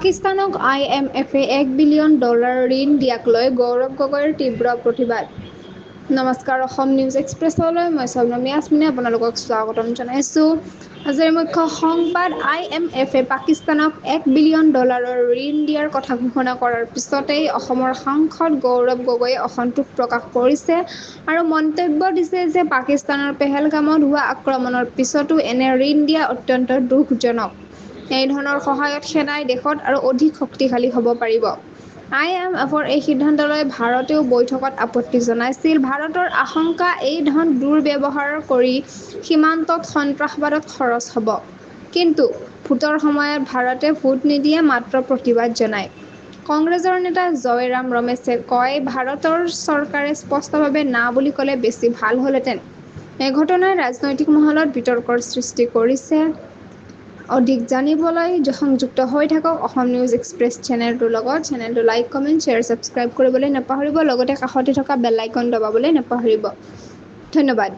পাকিস্তানক IMFে $1 বিলিয়ন ঋণ দিয়াক লৈ গৌৰৱ গগৈৰ তীব্ৰ প্ৰতিবাদ। নমস্কাৰ, অসম নিউজ এক্সপ্ৰেছলৈ মই স্বৰ্ণমী আচমিনে আপোনালোকক স্বাগতম জনাইছোঁ। আজিৰ মুখ্য সংবাদ IMFে পাকিস্তানক $1 বিলিয়ন ঋণ দিয়াৰ কথা ঘোষণা কৰাৰ পিছতেই অসমৰ সাংসদ গৌৰৱ গগৈয়ে অসন্তোষ প্ৰকাশ কৰিছে আৰু মন্তব্য দিছে যে পাকিস্তানৰ পেহেলগামত হোৱা আক্ৰমণৰ পিছতো এনে ঋণ দিয়া অত্যন্ত দুখজনক। এই ধৰণৰ সহায়ত সেনাই দেশত আৰু অধিক শক্তিশালী হ'ব পাৰিব। IMFৰ এই সিদ্ধান্তলৈ ভাৰতেও বৈঠকত আপত্তি জনাইছিল। ভাৰতৰ আশংকা, এই ধন দুৰ্ব্যৱহাৰ কৰি সীমান্তত সন্ত্ৰাসবাদত খৰচ হ'ব। কিন্তু ভোটৰ সময়ত ভাৰতে ভোট নিদিয়ে, মাত্ৰ প্ৰতিবাদ জনায়। কংগ্ৰেছৰ নেতা জয়ৰাম ৰমেশে কয়, ভাৰতৰ চৰকাৰে স্পষ্টভাৱে না বুলি ক'লে বেছি ভাল হ'লহেঁতেন। এই ঘটনাই ৰাজনৈতিক মহলত বিতৰ্কৰ সৃষ্টি কৰিছে। অধিক জানিবলৈ সংযুক্ত হৈ থাকক অসম নিউজ এক্সপ্ৰেছ চেনেলটোৰ লগত। চেনেলটো লাইক, কমেণ্ট, শ্বেয়াৰ, ছাবস্ক্ৰাইব কৰিবলৈ নাপাহৰিব। লগতে কাষতে থকা বেল আইকন দবাবলৈ নাপাহৰিব। ধন্যবাদ।